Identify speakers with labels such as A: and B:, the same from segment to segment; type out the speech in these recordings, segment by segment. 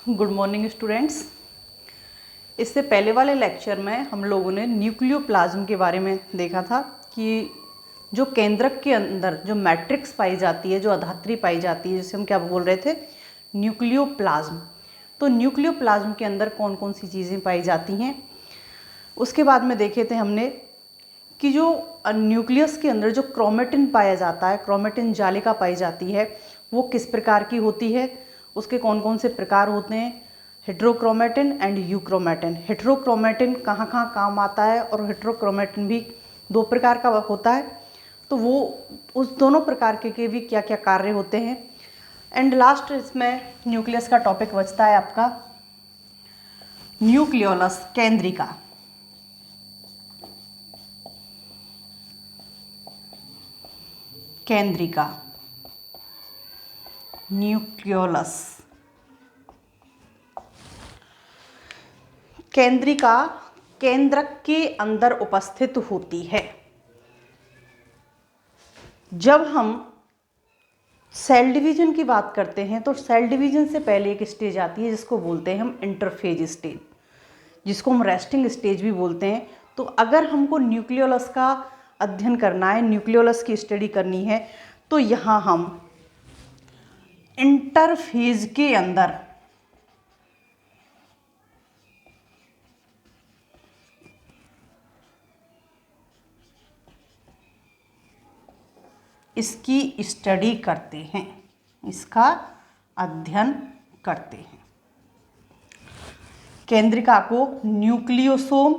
A: Good morning students. इससे पहले वाले लेक्चर में हम लोगों ने न्यूक्लियोप्लाज्म के बारे में देखा था कि जो केंद्रक के अंदर जो मैट्रिक्स पाई जाती है, जो अधात्री पाई जाती है, जिसे हम क्या बोल रहे थे, न्यूक्लियोप्लाज्म। तो न्यूक्लियोप्लाज्म के अंदर कौन कौन सी चीज़ें पाई जाती हैं। उसके बाद में देखे थे हमने कि जो न्यूक्लियस के अंदर जो क्रोमेटिन पाया जाता है, क्रोमेटिन जालिका पाई जाती है, वो किस प्रकार की होती है, उसके कौन कौन से प्रकार होते हैं, हेट्रोक्रोमेटिन एंड यूक्रोमेटिन। हेट्रोक्रोमेटिन कहाँ कहाँ काम आता है और हेट्रोक्रोमेटिन भी दो प्रकार का होता है, तो वो उस दोनों प्रकार के भी क्या क्या कार्य होते हैं। एंड लास्ट इसमें न्यूक्लियस का टॉपिक बचता है आपका न्यूक्लियोलस, केंद्रिका। केंद्रिका, न्यूक्लियोलस। केंद्रिका केंद्रक के अंदर उपस्थित होती है। जब हम सेल डिवीजन की बात करते हैं तो सेल डिवीजन से पहले एक स्टेज आती है जिसको बोलते हैं हम इंटरफेज स्टेज, जिसको हम रेस्टिंग स्टेज भी बोलते हैं। तो अगर हमको न्यूक्लियोलस का अध्ययन करना है, न्यूक्लियोलस की स्टडी करनी है, तो यहाँ हम इंटरफेज के अंदर इसकी स्टडी करते हैं, इसका अध्ययन करते हैं। केंद्रिका को न्यूक्लियोसोम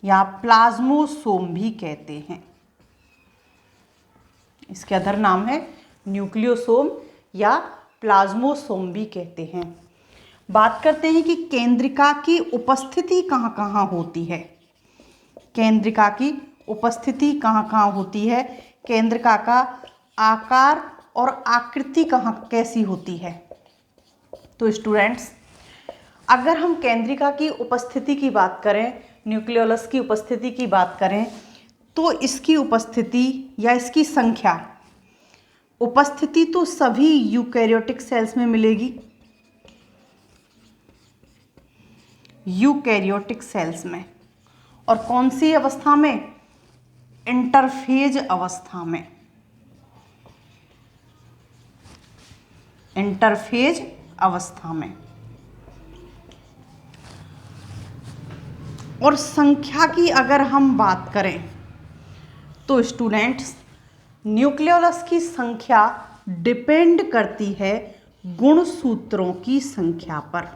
A: या प्लाज्मोसोम भी कहते हैं। इसके अदर नाम है न्यूक्लियोसोम या प्लाज्मोसोम भी कहते हैं। बात करते हैं कि केंद्रिका की उपस्थिति कहाँ कहाँ होती है। केंद्रिका की उपस्थिति कहाँ कहाँ होती है, केंद्रिका का आकार और आकृति कहाँ कैसी होती है। तो स्टूडेंट्स, अगर हम केंद्रिका की उपस्थिति की बात करें, न्यूक्लियोलस की उपस्थिति की बात करें, तो इसकी उपस्थिति या इसकी संख्या, उपस्थिति तो सभी यूकैरियोटिक सेल्स में मिलेगी, यूकैरियोटिक सेल्स में। और कौन सी अवस्था में? इंटरफेज अवस्था में। इंटरफेज अवस्था में। और संख्या की अगर हम बात करें तो स्टूडेंट्स, न्यूक्लियोलस की संख्या डिपेंड करती है गुणसूत्रों की संख्या पर।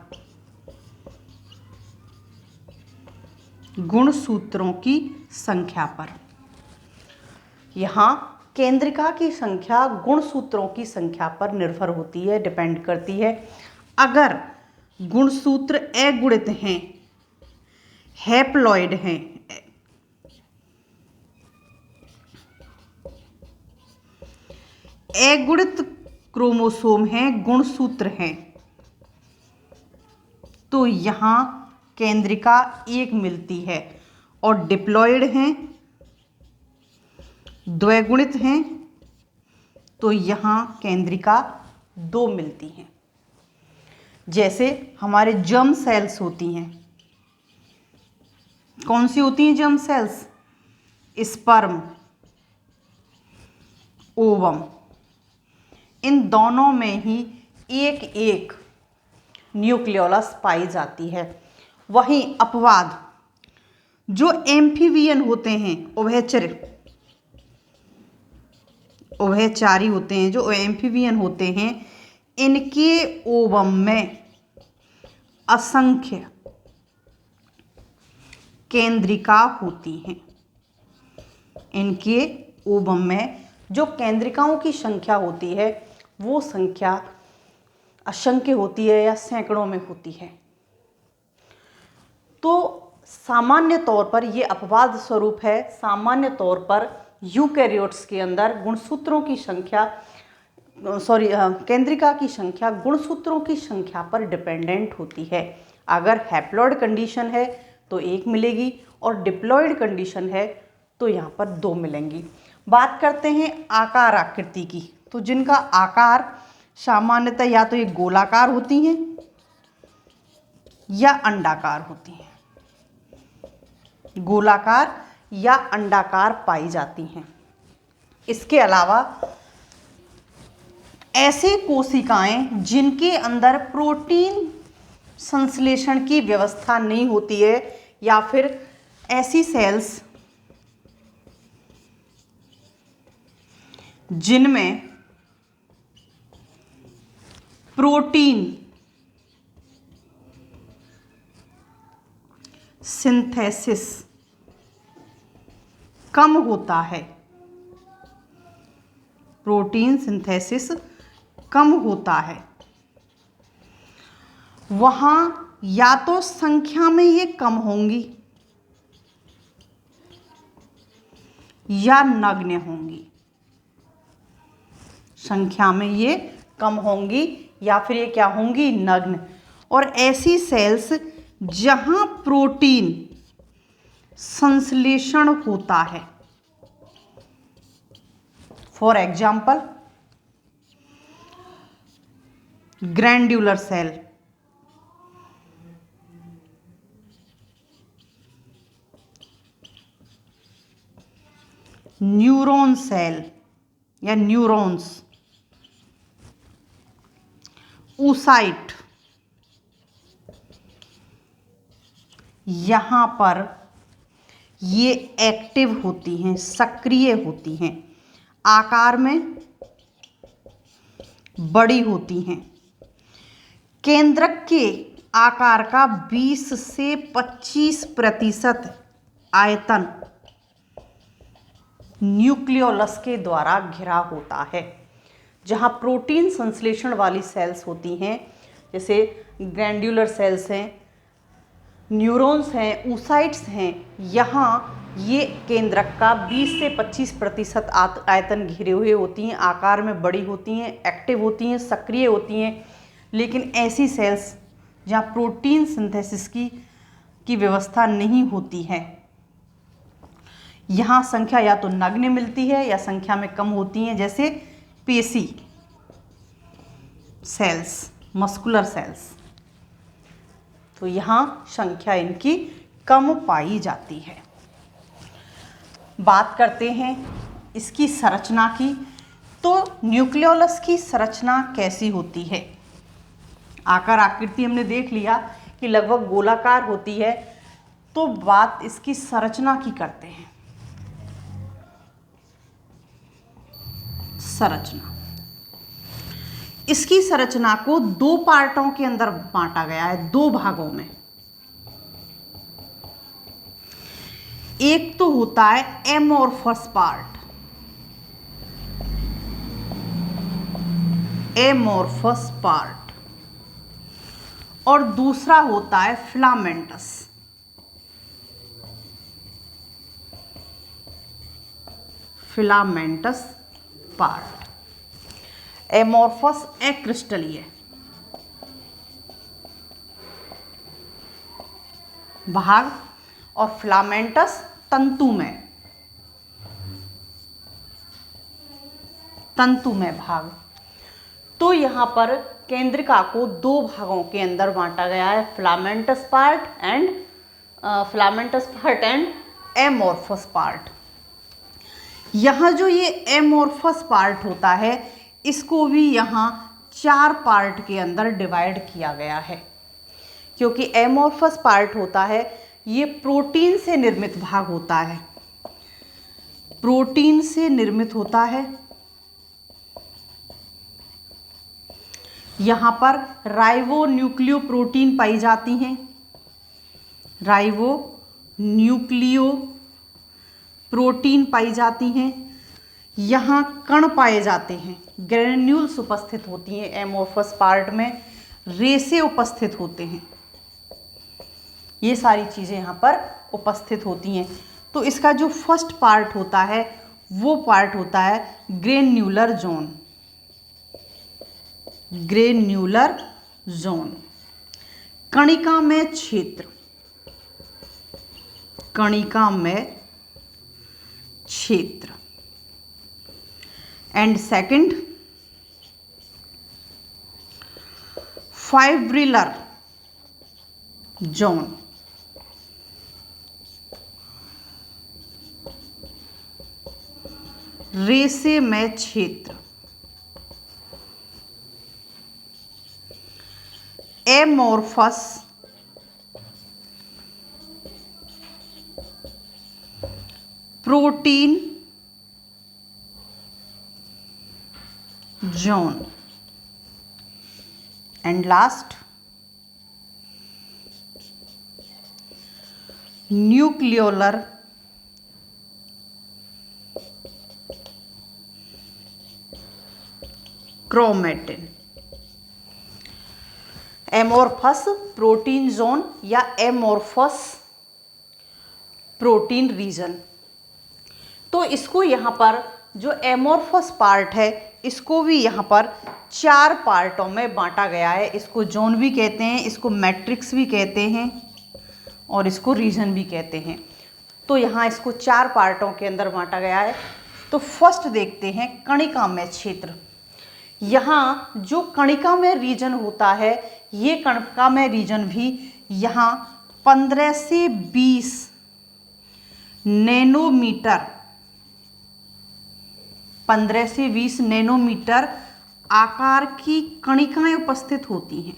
A: गुणसूत्रों की संख्या पर। यहाँ केंद्रिका की संख्या गुणसूत्रों की संख्या पर निर्भर होती है, डिपेंड करती है। अगर गुणसूत्र अगुणित हैं, हैप्लॉइड हैं, अगुणित क्रोमोसोम हैं, गुणसूत्र हैं, तो यहाँ केंद्रिका एक मिलती है। और डिप्लॉइड हैं, द्विगुणित हैं, तो यहाँ केंद्रिका दो मिलती हैं। जैसे हमारे जर्म सेल्स होती हैं, कौन सी होती हैं जर्म सेल्स? स्पर्म, ओवम, इन दोनों में ही एक एक न्यूक्लियोलस पाई जाती है। वहीं अपवाद जो एम्फीबियन होते हैं, उभयचारी होते हैं, जो एम्फीबियन होते हैं, इनके ओवम में असंख्य केंद्रिका होती हैं। इनके ओवम में जो केंद्रिकाओं की संख्या होती है, वो संख्या असंख्य होती है या सैकड़ों में होती है। तो सामान्य तौर पर ये अपवाद स्वरूप है। सामान्य तौर पर यूकैरियोट्स के अंदर गुणसूत्रों की संख्या, केंद्रिका की संख्या गुणसूत्रों की संख्या पर डिपेंडेंट होती है। अगर हैप्लॉइड कंडीशन है तो एक मिलेगी और डिप्लॉइड कंडीशन है तो यहाँ पर दो मिलेंगी। बात करते हैं आकार आकृति की, तो जिनका आकार सामान्यतः या तो ये गोलाकार होती हैं या अंडाकार होती हैं, गोलाकार या अंडाकार पाई जाती हैं। इसके अलावा ऐसे कोशिकाएं जिनके अंदर प्रोटीन संश्लेषण की व्यवस्था नहीं होती है, या फिर ऐसी सेल्स जिनमें प्रोटीन सिंथेसिस कम होता है, प्रोटीन सिंथेसिस कम होता है, वहाँ या तो संख्या में ये कम होंगी या नगण्य होंगी, संख्या में ये कम होंगी या फिर ये क्या होंगी, नग्न। और ऐसी सेल्स जहां प्रोटीन संश्लेषण होता है, for example glandular cell, neuron cell या न्यूरॉन्स, oocyte, यहाँ पर ये एक्टिव होती हैं, सक्रिय होती हैं, आकार में बड़ी होती हैं, केंद्रक के आकार का 20 से 25% आयतन न्यूक्लियोलस के द्वारा घिरा होता है। जहाँ प्रोटीन संश्लेषण वाली सेल्स होती हैं, जैसे ग्रैंड्यूलर सेल्स हैं, न्यूरॉन्स हैं, oocytes हैं, यहाँ ये केंद्रक का 20 से 25% आयतन घिरे हुए होती हैं, आकार में बड़ी होती हैं, एक्टिव होती हैं, सक्रिय होती हैं। लेकिन ऐसी सेल्स जहाँ प्रोटीन सिंथेसिस की व्यवस्था नहीं होती है, यहाँ संख्या या तो नगण्य मिलती है या संख्या में कम होती हैं, जैसे पेशी सेल्स, मस्कुलर सेल्स, तो यहाँ संख्या इनकी कम पाई जाती है। बात करते हैं इसकी संरचना की, तो न्यूक्लियोलस की संरचना कैसी होती है। आकार आकृति हमने देख लिया कि लगभग गोलाकार होती है, तो बात इसकी संरचना की करते हैं। संरचना, इसकी संरचना को 2 पार्टों के अंदर बांटा गया है, 2 भागों में। एक तो होता है एमोर्फस पार्ट, एमोर्फस पार्ट, और दूसरा होता है फिलामेंटस, फिलामेंटस पार्ट। एमोर्फस अक्रिस्टलीय भाग और फिलामेंटस तंतुमय भाग। तो यहाँ पर केंद्रिका को 2 भागों के अंदर बांटा गया है, filamentous part and amorphous part. यहाँ जो ये एमोर्फस पार्ट होता है, इसको भी यहाँ 4 पार्ट के अंदर डिवाइड किया गया है, क्योंकि एमोर्फस पार्ट होता है ये प्रोटीन से निर्मित भाग होता है, प्रोटीन से निर्मित होता है। यहाँ पर राइबो न्यूक्लियो प्रोटीन पाई जाती हैं, राइबो न्यूक्लियो प्रोटीन पाई जाती हैं। यहाँ कण पाए जाते हैं, ग्रेन्यूल्स उपस्थित होती हैं, एमोर्फस पार्ट में रेसे उपस्थित होते हैं, ये सारी चीज़ें यहाँ पर उपस्थित होती हैं। तो इसका जो फर्स्ट पार्ट होता है वो पार्ट होता है ग्रेन्यूलर जोन, ग्रेन्यूलर जोन, कणिका में क्षेत्र, कणिका में क्षेत्र। And second fibrillar zone. रेशेमय क्षेत्र। Amorphous protein zone. And last nucleolar chromatin. Amorphous protein zone या एमोर्फस प्रोटीन रीजन। तो इसको यहाँ पर जो एमोर्फस पार्ट है इसको भी यहाँ पर 4 पार्टों में बांटा गया है। इसको जोन भी कहते हैं, इसको मैट्रिक्स भी कहते हैं और इसको रीजन भी कहते हैं। तो यहाँ इसको 4 पार्टों के अंदर बांटा गया है। तो फर्स्ट देखते हैं कणिकामय क्षेत्र। यहाँ जो कणिकामय रीजन होता है, ये कणिकामय रीजन भी यहाँ 15 से 20 नैनोमीटर 15 से 20 नैनोमीटर आकार की कणिकाएं उपस्थित होती हैं।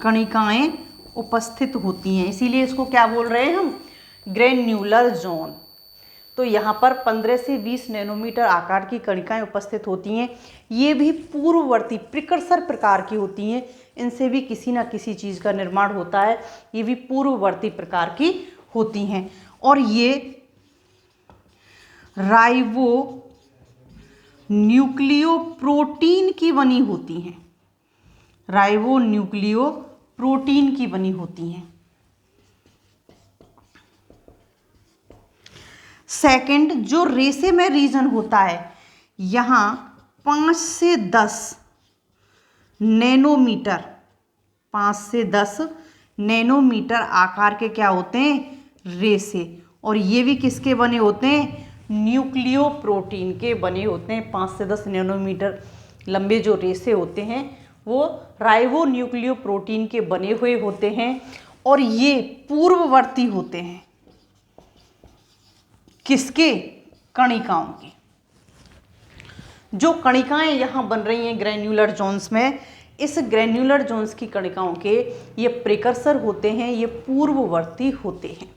A: कणिकाएं उपस्थित होती हैं, इसीलिए इसको क्या बोल रहे हैं हम? Granular zone. तो यहाँ पर 15 से 20 नैनोमीटर आकार की कणिकाएं उपस्थित होती हैं। ये भी पूर्ववर्ती प्रिकर्सर प्रकार की होती हैं। इनसे भी किसी ना किसी चीज़ का निर्माण होता है। ये भी पूर्ववर्ती प्रकार की होती हैं और ये राइबो न्यूक्लियो प्रोटीन की बनी होती हैं। राइबो न्यूक्लियो प्रोटीन की बनी होती हैं। सेकंड जो रेशेमय रीजन होता है, यहाँ 5 से 10 नैनोमीटर 5 से 10 नैनोमीटर आकार के क्या होते हैं? रेशे। और ये भी किसके बने होते हैं? न्यूक्लियो प्रोटीन के बने होते हैं। 5 से 10 नैनोमीटर लंबे जो रेशे होते हैं वो राइबो न्यूक्लियो प्रोटीन के बने हुए होते हैं और ये पूर्ववर्ती होते हैं। किसके? कणिकाओं के। जो कणिकाएं यहाँ बन रही हैं ग्रैन्युलर जोन्स में, इस ग्रैन्युलर जोन्स की कणिकाओं के ये प्रिकर्सर होते हैं, ये पूर्ववर्ती होते हैं।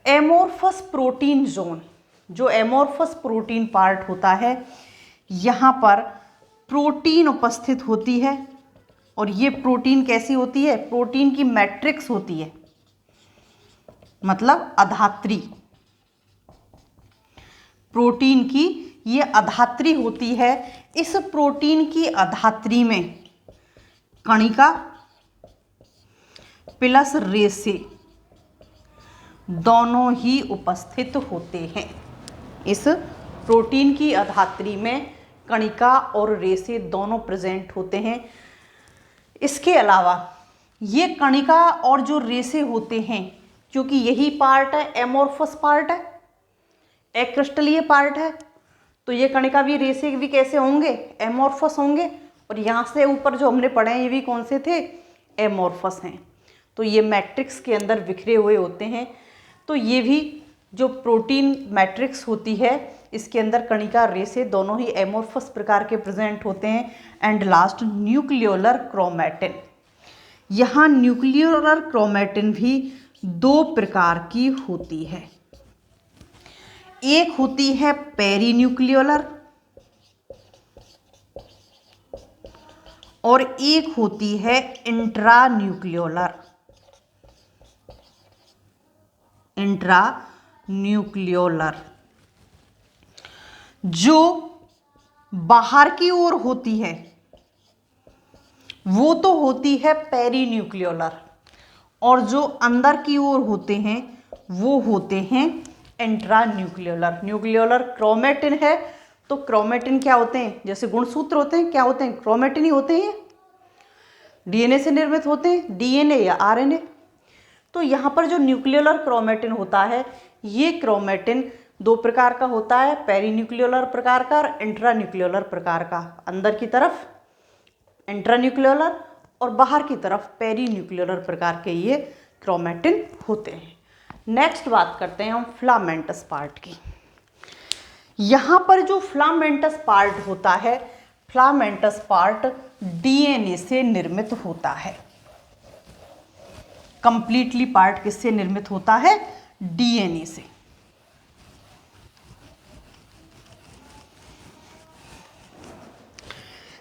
A: एमोर्फस प्रोटीन जोन, जो एमोर्फस प्रोटीन पार्ट होता है, यहाँ पर प्रोटीन उपस्थित होती है और ये प्रोटीन कैसी होती है? प्रोटीन की मैट्रिक्स होती है, मतलब अधात्री। प्रोटीन की ये अधात्री होती है। इस प्रोटीन की अधात्री में कणिका प्लस रेशे दोनों ही उपस्थित होते हैं। इस प्रोटीन की अधात्री में कणिका और रेशे दोनों प्रेजेंट होते हैं। इसके अलावा ये कणिका और जो रेशे होते हैं, क्योंकि यही पार्ट है एमोर्फस पार्ट है, एक्रिस्टलीय पार्ट है, तो ये कणिका भी रेशे भी कैसे होंगे? एमोर्फस होंगे। और यहाँ से ऊपर जो हमने पढ़े हैं ये भी कौन से थे? एमोर्फस हैं। तो ये मैट्रिक्स के अंदर बिखरे हुए होते हैं। तो ये भी जो प्रोटीन मैट्रिक्स होती है इसके अंदर कणिका रेशे दोनों ही एमोर्फस प्रकार के प्रेजेंट होते हैं। And last nucleolar chromatin. यहाँ न्यूक्लियोलर क्रोमेटिन भी 2 प्रकार की होती है। एक होती है पेरीन्यूक्लियोलर और एक होती है इंट्रान्यूक्लियोलर। इंट्रान्यूक्लियोलर जो बाहर की ओर होती है वो तो होती है पेरीन्यूक्लियोलर, और जो अंदर की ओर होते हैं वो होते हैं इंट्रान्यूक्लियोलर। न्यूक्लियोलर क्रोमेटिन है तो क्रोमेटिन क्या होते हैं? जैसे गुणसूत्र होते हैं, क्या होते हैं? क्रोमेटिन ही होते हैं। डीएनए से निर्मित होते हैं, डीएनए या आरएनए। तो यहाँ पर जो न्यूक्लियोलर क्रोमेटिन होता है, ये क्रोमेटिन दो प्रकार का होता है, पेरीन्यूक्लियोलर प्रकार का और इंट्रान्यूक्लियोलर प्रकार का। अंदर की तरफ इंट्रान्यूक्लियोलर और बाहर की तरफ पेरीन्यूक्लियोलर प्रकार के ये क्रोमैटिन होते हैं। नेक्स्ट बात करते हैं हम फिलामेंटस पार्ट की। यहाँ पर जो फिलामेंटस पार्ट होता है, फिलामेंटस पार्ट डीएनए से निर्मित होता है। कंप्लीटली पार्ट किससे निर्मित होता है? डीएनए से।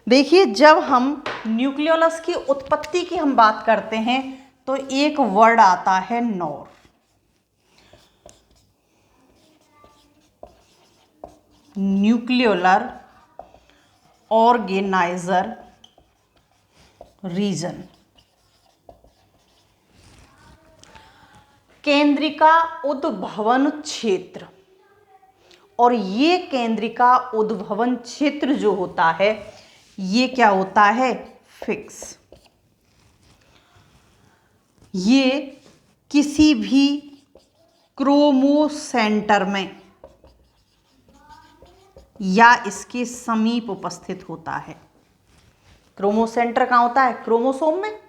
A: देखिए, जब हम न्यूक्लियोलस की उत्पत्ति की हम बात करते हैं तो एक वर्ड आता है नॉर। न्यूक्लियोलर ऑर्गेनाइजर रीजन, केंद्रिका उद्भवन क्षेत्र। और ये केंद्रिका उद्भवन क्षेत्र जो होता है ये क्या होता है? फिक्स। ये किसी भी क्रोमोसेंटर में या इसके समीप उपस्थित होता है। क्रोमोसेंटर कहाँ होता है? क्रोमोसोम में।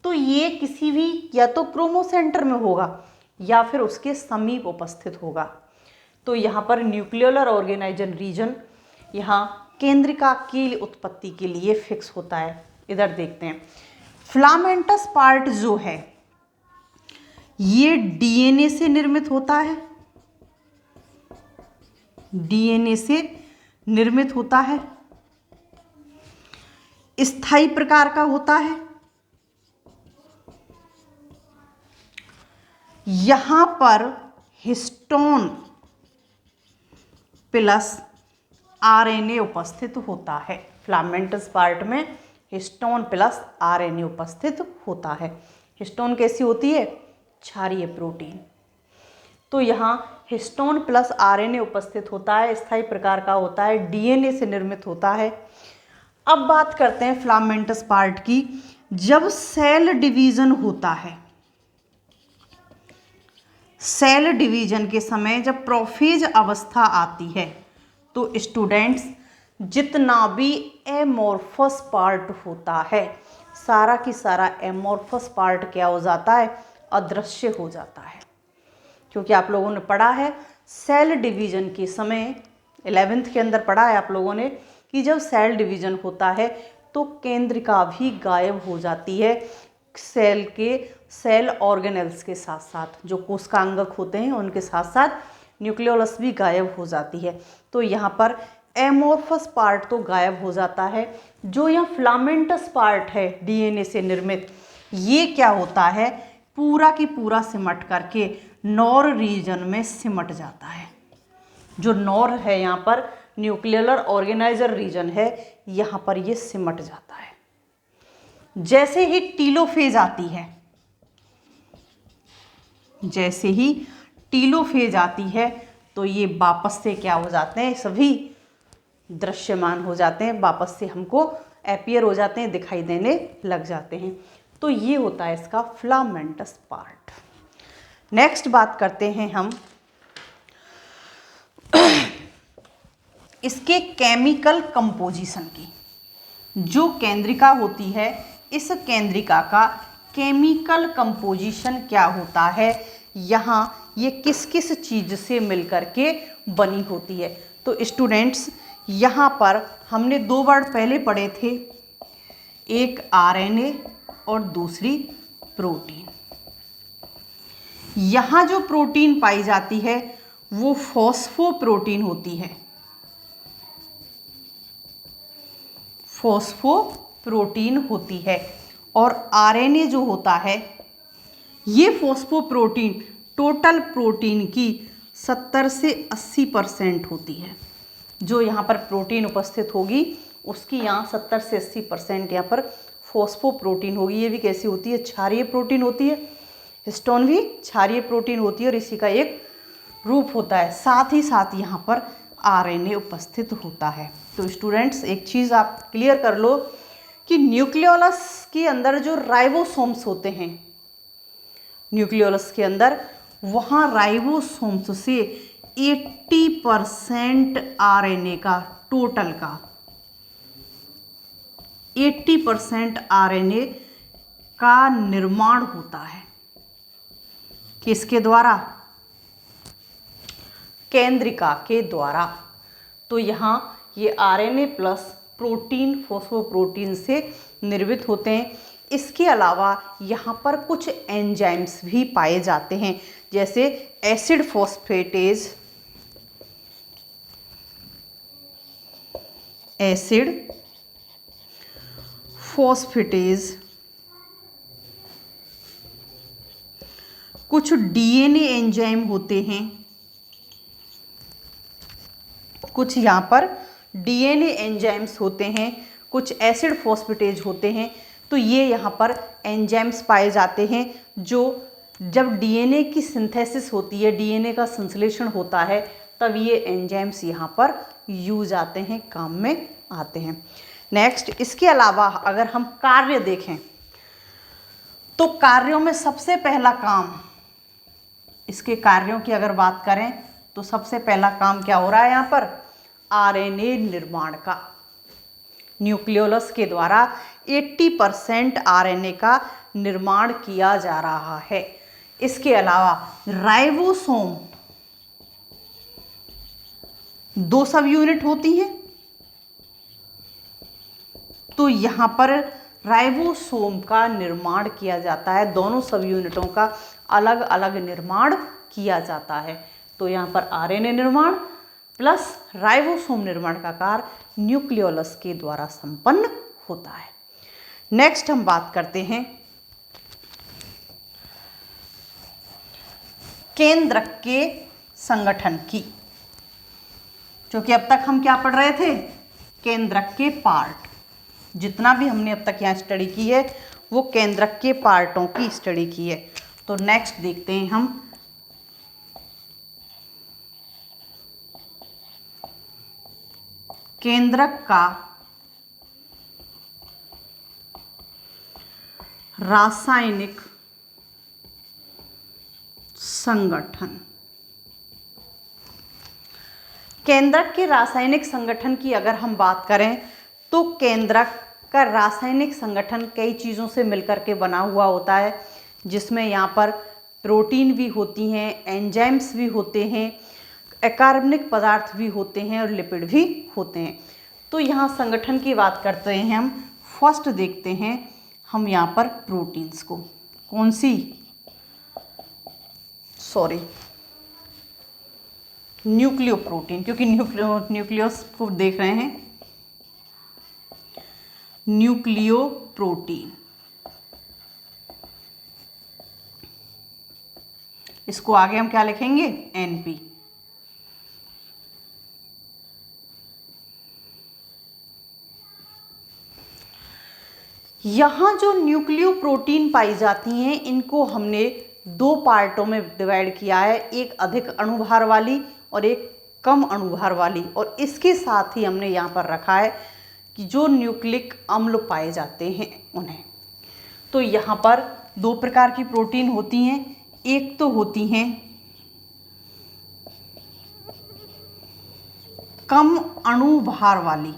A: तो ये किसी भी या तो क्रोमोसेंटर में होगा या फिर उसके समीप उपस्थित होगा। तो यहाँ पर न्यूक्लियोलर ऑर्गेनाइजन रीजन यहाँ केंद्रिका की उत्पत्ति के लिए फिक्स होता है। इधर देखते हैं, फिलामेंटस पार्ट जो है ये डीएनए से निर्मित होता है। डीएनए से निर्मित होता है, स्थायी प्रकार का होता है। यहां पर हिस्टोन प्लस आरएनए उपस्थित होता है। फिलामेंटस पार्ट में हिस्टोन प्लस आरएनए उपस्थित होता है। हिस्टोन कैसी होती है? क्षारीय प्रोटीन। तो यहाँ हिस्टोन प्लस आरएनए उपस्थित होता है, स्थायी प्रकार का होता है, डीएनए से निर्मित होता है। अब बात करते हैं फिलामेंटस पार्ट की। जब सेल डिवीजन होता है, सेल डिवीजन के समय जब प्रोफेज अवस्था आती है तो स्टूडेंट्स जितना भी एमोर्फस पार्ट होता है, सारा की सारा एमोर्फस पार्ट क्या हो जाता है? अदृश्य हो जाता है। क्योंकि आप लोगों ने पढ़ा है सेल डिवीजन के समय, 11th के अंदर पढ़ा है आप लोगों ने कि जब सेल डिवीजन होता है तो केंद्रिका भी गायब हो जाती है। सेल के सेल ऑर्गेनेल्स के साथ साथ जो कोशिकांगक होते हैं उनके साथ साथ न्यूक्लियोलस भी गायब हो जाती है। तो यहाँ पर एमोर्फस पार्ट तो गायब हो जाता है। जो यह फिलामेंटस पार्ट है डीएनए से निर्मित, ये क्या होता है? पूरा की पूरा सिमट करके नॉर रीजन में सिमट जाता है। जो नॉर है यहाँ पर न्यूक्लियोलर ऑर्गेनाइजर रीजन है, यहाँ पर ये सिमट जाता है। जैसे ही टीलोफेज आती है, जैसे ही टीलोफेज आती है तो ये वापस से क्या हो जाते हैं? सभी दृश्यमान हो जाते हैं, वापस से हमको अपीयर हो जाते हैं, दिखाई देने लग जाते हैं। तो ये होता है इसका फिलामेंटस पार्ट। नेक्स्ट बात करते हैं हम इसके केमिकल कंपोजिशन की। जो केंद्रिका होती है, इस केंद्रिका का केमिकल कंपोजिशन क्या होता है? यहाँ ये किस किस चीज़ से मिलकर के बनी होती है? तो स्टूडेंट्स यहाँ पर हमने दो वर्ड पहले पढ़े थे, एक आरएनए और दूसरी प्रोटीन। यहाँ जो प्रोटीन पाई जाती है वो फॉस्फोप्रोटीन होती है। फॉस्फोप्रोटीन होती है। और आरएनए जो होता है, ये फॉस्फोप्रोटीन टोटल प्रोटीन की 70 से 80% होती है। जो यहाँ पर प्रोटीन उपस्थित होगी उसकी यहाँ 70 से 80% यहाँ पर फॉस्फोप्रोटीन होगी। ये भी कैसी होती है? क्षारीय प्रोटीन होती है। हिस्टोन भी क्षारीय प्रोटीन होती है और इसी का एक रूप होता है। साथ ही साथ यहाँ पर आरएनए उपस्थित होता है। तो स्टूडेंट्स एक चीज़ आप क्लियर कर लो कि न्यूक्लियोलस के अंदर जो राइबोसोम्स होते हैं, न्यूक्लियोलस के अंदर वहाँ राइबोसोम्स से 80% आरएनए का, टोटल का 80% आरएनए का निर्माण होता है किसके द्वारा? केंद्रिका के द्वारा। तो यहाँ ये आरएनए प्लस प्रोटीन फॉस्फोप्रोटीन से निर्मित होते हैं। इसके अलावा यहाँ पर कुछ एंजाइम्स भी पाए जाते हैं, जैसे एसिड फॉस्फेटेज, कुछ डीएनए एंजाइम होते हैं, कुछ यहाँ पर डीएनए एंजाइम्स होते हैं, कुछ एसिड फॉस्फेटेज होते हैं। तो ये यहाँ पर एंजाइम्स पाए जाते हैं जो जब डीएनए की सिंथेसिस होती है, डीएनए का संश्लेषण होता है, तब ये एंजाइम्स यहाँ पर यूज आते हैं, काम में आते हैं। नेक्स्ट, इसके अलावा अगर हम कार्य देखें तो कार्यों में सबसे पहला काम, इसके कार्यों की अगर बात करें तो सबसे पहला काम क्या हो रहा है यहाँ पर? आरएनए निर्माण का। न्यूक्लियोलस के द्वारा 80% आरएनए का निर्माण किया जा रहा है। इसके अलावा राइबोसोम 2 सब यूनिट होती हैं, तो यहां पर राइबोसोम का निर्माण किया जाता है। दोनों सब यूनिटों का अलग अलग निर्माण किया जाता है। तो यहाँ पर आरएनए निर्माण प्लस राइबोसोम निर्माण का कार्य न्यूक्लियोलस के द्वारा संपन्न होता है। नेक्स्ट हम बात करते हैं केंद्रक के संगठन की, क्योंकि अब तक हम क्या पढ़ रहे थे? केंद्रक के पार्ट। जितना भी हमने अब तक यहाँ स्टडी की है वो केंद्रक के पार्टों की स्टडी की है। तो नेक्स्ट देखते हैं हम केंद्रक का रासायनिक संगठन। केंद्रक के रासायनिक संगठन की अगर हम बात करें तो केंद्रक का रासायनिक संगठन कई चीज़ों से मिलकर के बना हुआ होता है, जिसमें यहाँ पर प्रोटीन भी होती हैं, एंजाइम्स भी होते हैं, अकार्बनिक पदार्थ भी होते हैं और लिपिड भी होते हैं। तो यहाँ संगठन की बात करते हैं हम। फर्स्ट देखते हैं हम यहाँ पर प्रोटीन्स को। कौन सी? सॉरी, न्यूक्लियो प्रोटीन, क्योंकि न्यूक्लियस को देख रहे हैं। न्यूक्लियो प्रोटीन, इसको आगे हम क्या लिखेंगे? एनपी। यहाँ जो न्यूक्लियो प्रोटीन पाई जाती हैं, इनको हमने 2 पार्टों में डिवाइड किया है, एक अधिक अणुभार वाली और एक कम अणुभार वाली। और इसके साथ ही हमने यहाँ पर रखा है कि जो न्यूक्लिक अम्ल पाए जाते हैं उन्हें। तो यहाँ पर 2 प्रकार की प्रोटीन होती हैं। एक तो होती हैं कम अणुभार वाली,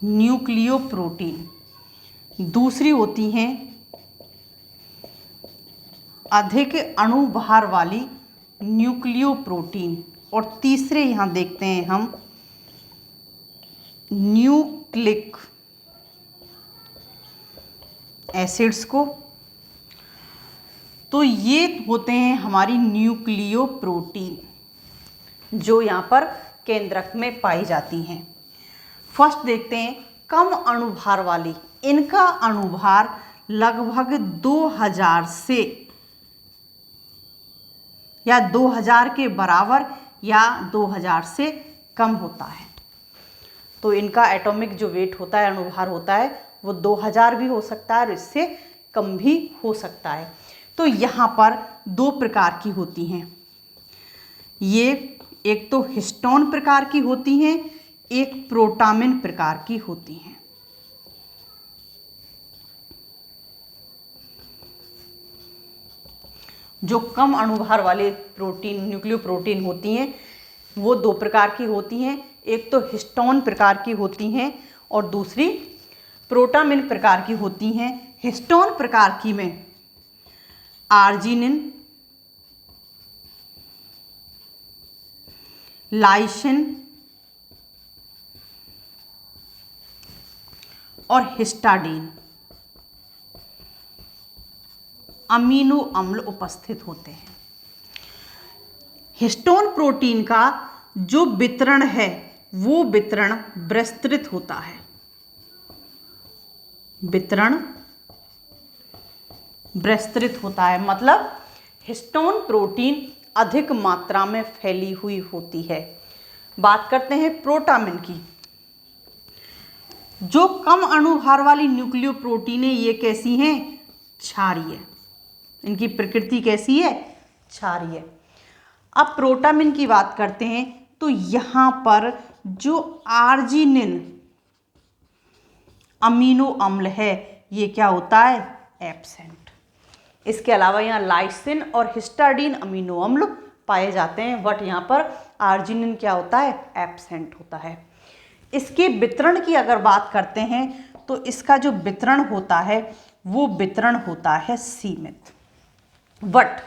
A: न्यूक्लियो प्रोटीन। दूसरी होती हैं अधिक अणुभार वाली न्यूक्लियो प्रोटीन। और तीसरे यहाँ देखते हैं हम न्यूक्लिक एसिड्स को। तो ये होते हैं हमारी न्यूक्लियो प्रोटीन, जो यहाँ पर केंद्रक में पाई जाती हैं। फर्स्ट देखते हैं कम अणुभार वाली। इनका अणुभार लगभग 2000 से या 2000 के बराबर या 2000 से कम होता है। तो इनका एटॉमिक जो वेट होता है, अणुभार होता है, वो 2000 भी हो सकता है और इससे कम भी हो सकता है। तो यहाँ पर 2 प्रकार की होती हैं। ये एक तो हिस्टोन प्रकार की होती हैं, एक प्रोटामिन प्रकार की होती हैं। जो कम अणुभार वाले प्रोटीन न्यूक्लियोप्रोटीन होती हैं वो दो प्रकार की होती हैं। एक तो हिस्टोन प्रकार की होती हैं और दूसरी प्रोटामिन प्रकार की होती हैं। हिस्टोन प्रकार की में आर्जिनिन, लाइसिन और हिस्टाडीन अमीनो अम्ल उपस्थित होते हैं। हिस्टोन प्रोटीन का जो वितरण है वो वितरण विस्तृत होता है। वितरण विस्तृत होता है मतलब हिस्टोन प्रोटीन अधिक मात्रा में फैली हुई होती है। बात करते हैं प्रोटामिन की। जो कम अणुभार वाली न्यूक्लियोप्रोटीन है ये कैसी हैं? क्षारीय। इनकी प्रकृति कैसी है? क्षारीय। अब प्रोटामिन की बात करते हैं तो यहाँ पर जो आर्जिनिन अमीनो अम्ल है ये क्या होता है? एब्सेंट। इसके अलावा यहाँ लाइसिन और हिस्टाडीन अमीनो अम्ल पाए जाते हैं बट यहाँ पर आर्जिनिन क्या होता है? एब्सेंट होता है। इसके वितरण की अगर बात करते हैं तो इसका जो वितरण होता है वो वितरण होता है सीमित। बट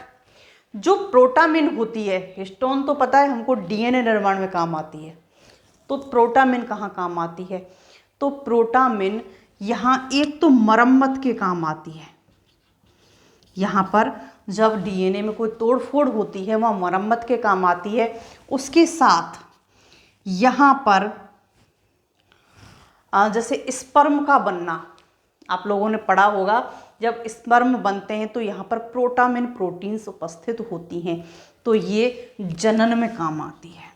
A: जो प्रोटामिन होती है, हिस्टोन तो पता है हमको डीएनए निर्माण में काम आती है, तो प्रोटामिन कहाँ काम आती है? तो प्रोटामिन यहाँ एक तो मरम्मत के काम आती है। यहाँ पर जब डीएनए में कोई तोड़फोड़ होती है वहाँ मरम्मत के काम आती है। उसके साथ यहाँ पर जैसे स्पर्म का बनना, आप लोगों ने पढ़ा होगा, जब स्पर्म बनते हैं तो यहाँ पर प्रोटामिन प्रोटीन्स उपस्थित होती हैं तो ये जनन में काम आती है।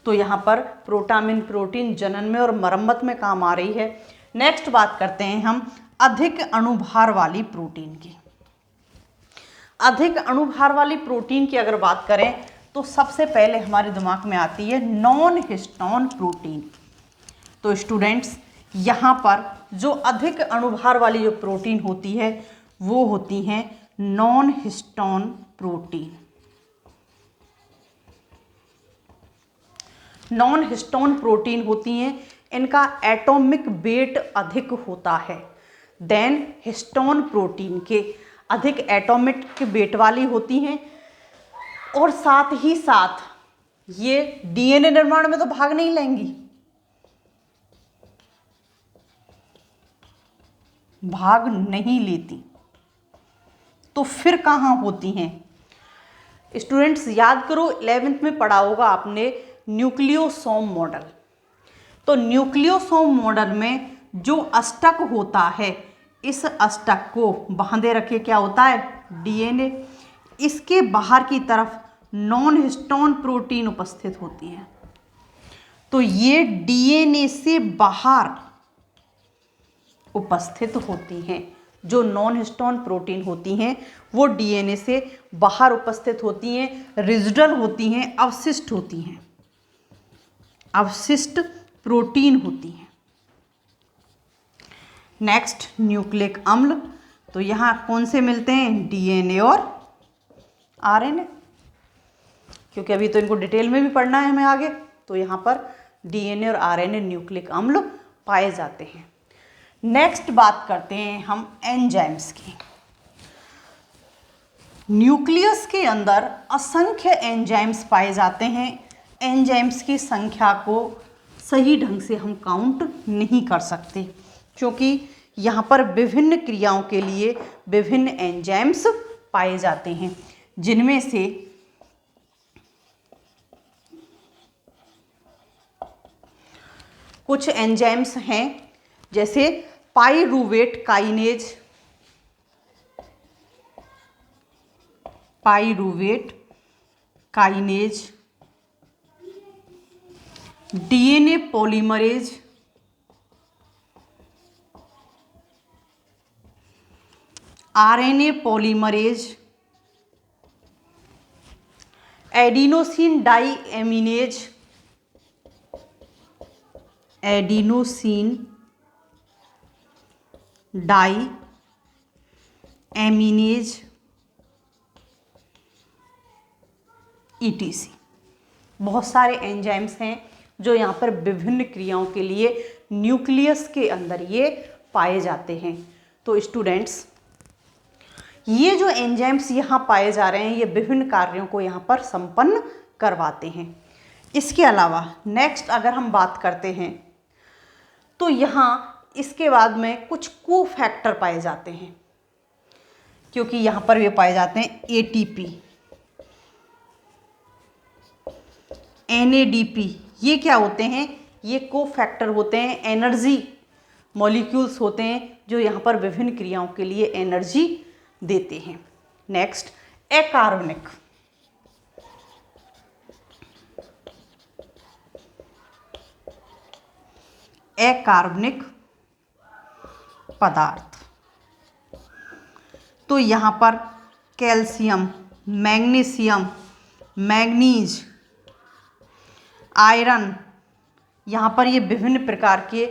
A: तो यहाँ पर प्रोटामिन प्रोटीन जनन में और मरम्मत में काम आ रही है। नेक्स्ट बात करते हैं हम अधिक अणुभार वाली प्रोटीन की। अधिक अणुभार वाली प्रोटीन की अगर बात करें तो सबसे पहले हमारे दिमाग में आती है नॉन हिस्टोन प्रोटीन। तो स्टूडेंट्स यहाँ पर जो अधिक अणुभार वाली जो प्रोटीन होती है वो होती हैं non histone protein. Non histone protein होती हैं, इनका एटॉमिक वेट अधिक होता है देन हिस्टोन प्रोटीन के। अधिक एटॉमिक वेट वाली होती हैं और साथ ही साथ ये डीएनए निर्माण में तो भाग नहीं लेंगी, भाग नहीं लेती, तो फिर कहाँ होती हैं? स्टूडेंट्स याद करो 11th में पढ़ा होगा आपने न्यूक्लियोसोम मॉडल। तो न्यूक्लियोसोम मॉडल में जो अष्टक होता है इस अष्टक को बांधे रखे क्या होता है? डीएनए। इसके बाहर की तरफ नॉन हिस्टोन प्रोटीन उपस्थित होती है। तो ये डीएनए से बाहर उपस्थित होती हैं। जो नॉन हिस्टोन प्रोटीन होती हैं वो डीएनए से बाहर उपस्थित होती हैं, रेजिडुअल होती हैं, अवशिष्ट होती हैं, अवशिष्ट प्रोटीन होती हैं। नेक्स्ट न्यूक्लिक अम्ल। तो यहाँ कौन से मिलते हैं? डीएनए और आरएनए, क्योंकि अभी तो इनको डिटेल में भी पढ़ना है हमें आगे। तो यहाँ पर डीएनए और आरएनए न्यूक्लिक अम्ल पाए जाते हैं। नेक्स्ट बात करते हैं हम एंजाइम्स की। न्यूक्लियस के अंदर असंख्य एंजाइम्स पाए जाते हैं। एंजाइम्स की संख्या को सही ढंग से हम काउंट नहीं कर सकते क्योंकि यहाँ पर विभिन्न क्रियाओं के लिए विभिन्न एंजाइम्स पाए जाते हैं, जिनमें से कुछ एंजाइम्स हैं जैसे pyruvate kinase, pyruvate kinase, DNA polymerase, RNA polymerase, adenosine deaminase, adenosine deaminase, ETC। बहुत सारे एंजाइम्स हैं जो यहाँ पर विभिन्न क्रियाओं के लिए न्यूक्लियस के अंदर ये पाए जाते हैं। तो स्टूडेंट्स, ये जो एंजाइम्स यहाँ पाए जा रहे हैं ये विभिन्न कार्यों को यहाँ पर संपन्न करवाते हैं। इसके अलावा नेक्स्ट अगर हम बात करते हैं तो यहाँ इसके बाद में कुछ कोफैक्टर पाए जाते हैं, क्योंकि यहाँ पर ये पाए जाते हैं ATP, NADP। ये क्या होते हैं? ये कोफैक्टर होते हैं, एनर्जी मॉलिक्यूल्स होते हैं जो यहाँ पर विभिन्न क्रियाओं के लिए एनर्जी देते हैं। नेक्स्ट, अकार्बनिक। अकार्बनिक पदार्थ, तो यहाँ पर कैल्शियम, मैग्नीशियम, मैग्नीज, आयरन, यहाँ पर ये विभिन्न प्रकार के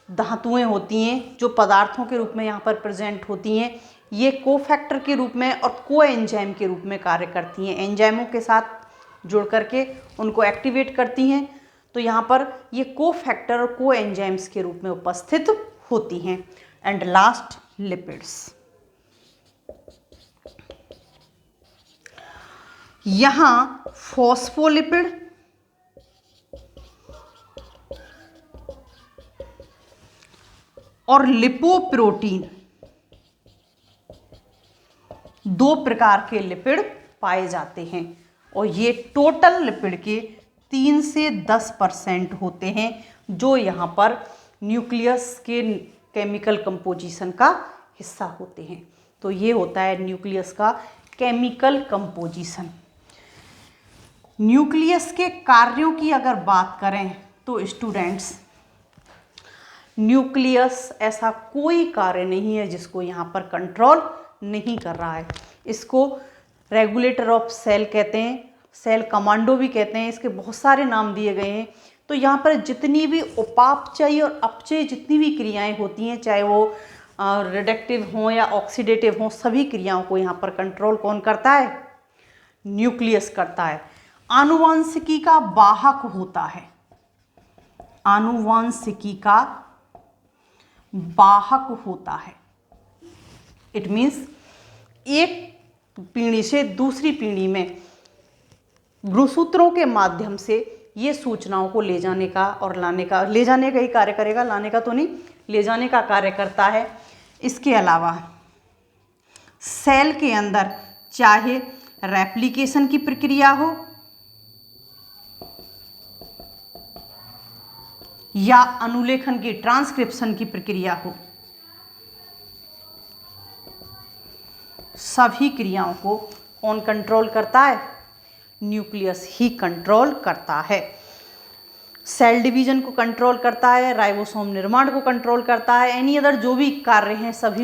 A: धातुएं होती हैं जो पदार्थों के रूप में यहाँ पर प्रेजेंट होती हैं। ये कोफैक्टर के रूप में और कोएंजाइम के रूप में कार्य करती हैं, एंजाइमों के साथ जुड़ करके उनको एक्टिवेट करती हैं। तो यहाँ पर ये कोफैक्टर और कोएंजाइम्स के रूप में उपस्थित होती हैं। And last, lipids. यहाँ फॉस्फोलिपिड और लिपोप्रोटीन, दो प्रकार के लिपिड पाए जाते हैं और ये टोटल लिपिड के 3 से 10% होते हैं जो यहाँ पर न्यूक्लियस के केमिकल कंपोजिशन का हिस्सा होते हैं। तो ये होता है न्यूक्लियस का केमिकल कंपोजिशन। न्यूक्लियस के कार्यों की अगर बात करें तो स्टूडेंट्स, न्यूक्लियस ऐसा कोई कार्य नहीं है जिसको यहाँ पर कंट्रोल नहीं कर रहा है। इसको रेगुलेटर ऑफ सेल कहते हैं, सेल कमांडो भी कहते हैं, इसके बहुत सारे नाम दिए गए हैं। तो यहाँ पर जितनी भी उपापचयी और अपचयी जितनी भी क्रियाएं होती हैं, चाहे वो रिडक्टिव हों या ऑक्सीडेटिव हों, सभी क्रियाओं को यहाँ पर कंट्रोल कौन करता है? न्यूक्लियस करता है। आनुवांशिकी का वाहक होता है, आनुवांशिकी का वाहक होता है। इट मीन्स एक पीढ़ी से दूसरी पीढ़ी में गुणसूत्रों के माध्यम से ये सूचनाओं को ले जाने का और लाने का, ले जाने का ही कार्य करेगा, लाने का तो नहीं, ले जाने का कार्य करता है। इसके अलावा सेल के अंदर चाहे रेप्लिकेशन की प्रक्रिया हो या अनुलेखन की, ट्रांसक्रिप्शन की प्रक्रिया हो, सभी क्रियाओं को कौन कंट्रोल करता है? न्यूक्लियस ही कंट्रोल करता है। सेल डिवीजन को कंट्रोल करता है, राइबोसोम निर्माण को कंट्रोल करता है, एनी अदर जो भी कार्य हैं सभी